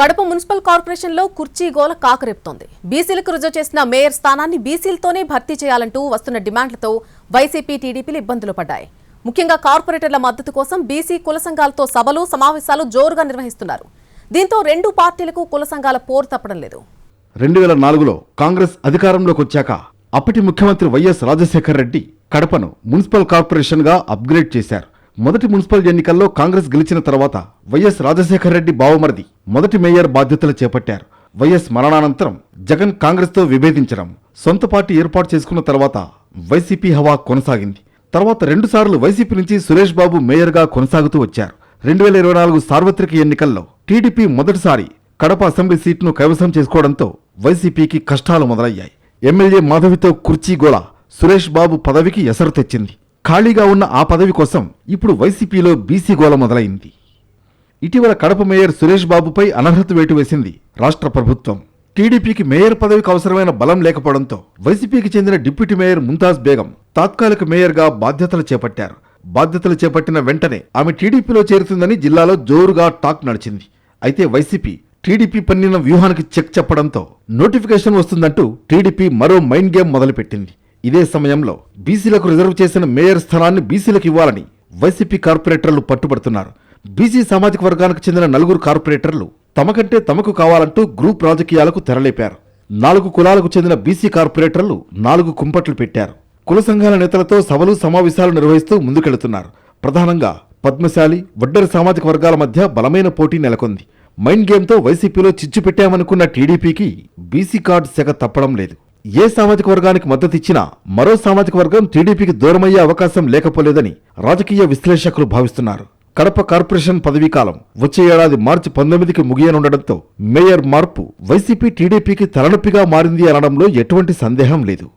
Kadapa municipal కార్పొరేషన్లో కుర్చీ గోల కాకరేపుతోంది. బీసీలకు రుజువు చేసిన మేయర్ స్థానాన్ని బీసీలతోనే భర్తీ చేయాలంటూ వస్తున్న డిమాండ్లతో వైసీపీ టీడీపీలు ఇబ్బందులు పడ్డాయి. ముఖ్యంగా కార్పొరేటర్ల మద్దతు కోసం బీసీ కుల సంఘాలతో సభలు సమావేశాలు జోరుగా నిర్వహిస్తున్నారు. దీంతో రెండు పార్టీలకు కుల సంఘాల పోరు తప్పడం లేదు. 2004లో కాంగ్రెస్ అధికారంలోకి వచ్చాక అప్పటి ముఖ్యమంత్రి వైఎస్ రాజశేఖర్ రెడ్డి కడపను మున్సిపల్ కార్పొరేషన్ గా అప్గ్రేడ్ చేశారు. మొదటి మున్సిపల్ ఎన్నికల్లో కాంగ్రెస్ గెలిచిన తర్వాత వైఎస్ రాజశేఖర్ రెడ్డి బావమరిది మొదటి మేయర్ బాధ్యతలు చేపట్టారు. వైఎస్ మరణానంతరం జగన్ కాంగ్రెస్ తో విభేదించడం, సొంత పార్టీ ఏర్పాటు చేసుకున్న తర్వాత వైసీపీ హవా కొనసాగింది. తర్వాత 2 సార్లు వైసీపీ నుంచి సురేష్ బాబు మేయర్ గా కొనసాగుతూ వచ్చారు. 2024 సార్వత్రిక ఎన్నికల్లో టీడీపీ మొదటిసారి కడప అసెంబ్లీ సీట్ను కైవసం చేసుకోవడంతో వైసీపీకి కష్టాలు మొదలయ్యాయి. ఎమ్మెల్యే మాధవితో కుర్చీ గోళ సురేష్ బాబు పదవికి ఎసరు తెచ్చింది. ఖాళీగా ఉన్న ఆ పదవి కోసం ఇప్పుడు వైసీపీలో బీసీ గోల మొదలైంది. ఇటీవల కడప మేయర్ సురేష్ బాబుపై అనర్హత వేటు వేసింది రాష్ట్ర ప్రభుత్వం. టీడీపీకి మేయర్ పదవికి అవసరమైన బలం లేకపోవడంతో వైసీపీకి చెందిన డిప్యూటీ మేయర్ ముంతాజ్ బేగం తాత్కాలిక మేయర్గా బాధ్యతలు చేపట్టారు. బాధ్యతలు చేపట్టిన వెంటనే ఆమె టీడీపీలో చేరుతుందని జిల్లాలో జోరుగా టాక్ నడిచింది. అయితే వైసీపీ టీడీపీ పన్నిన వ్యూహానికి చెక్ చెప్పడంతో నోటిఫికేషన్ వస్తుందంటూ టీడీపీ మరో మైండ్ గేమ్ మొదలుపెట్టింది. ఇదే సమయంలో బీసీలకు రిజర్వ్ చేసిన మేయర్ స్థానాన్ని బీసీలకు ఇవ్వాలని వైసీపీ కార్పొరేటర్లు పట్టుబడుతున్నారు. బీసీ సామాజిక వర్గానికి చెందిన 4 కార్పొరేటర్లు తమకంటే తమకు కావాలంటూ గ్రూప్ రాజకీయాలకు తెరలేపారు. 4 కులాలకు చెందిన బీసీ కార్పొరేటర్లు 4 కుంపట్లు పెట్టారు. కుల సంఘాల నేతలతో సభలు సమావేశాలు నిర్వహిస్తూ ముందుకెళ్తున్నారు. ప్రధానంగా పద్మశాలి, వడ్డెర సామాజిక వర్గాల మధ్య బలమైన పోటీ నెలకొంది. మైండ్ గేమ్తో వైసీపీలో చిచ్చు పెట్టామనుకున్న టీడీపీకి బీసీ కార్డు సెగ తప్పడం లేదు. ఏ సామాజిక వర్గానికి మద్దతిచ్చినా మరో సామాజిక వర్గం టీడీపీకి దూరమయ్యే అవకాశం లేకపోలేదని రాజకీయ విశ్లేషకులు భావిస్తున్నారు. కడప కార్పొరేషన్ పదవీకాలం వచ్చే ఏడాది మార్చి 19కి ముగియనుండడంతో మేయర్ మార్పు వైసీపీ టీడీపీకి తలనొప్పిగా మారింది అనడంలో ఎటువంటి సందేహం లేదు.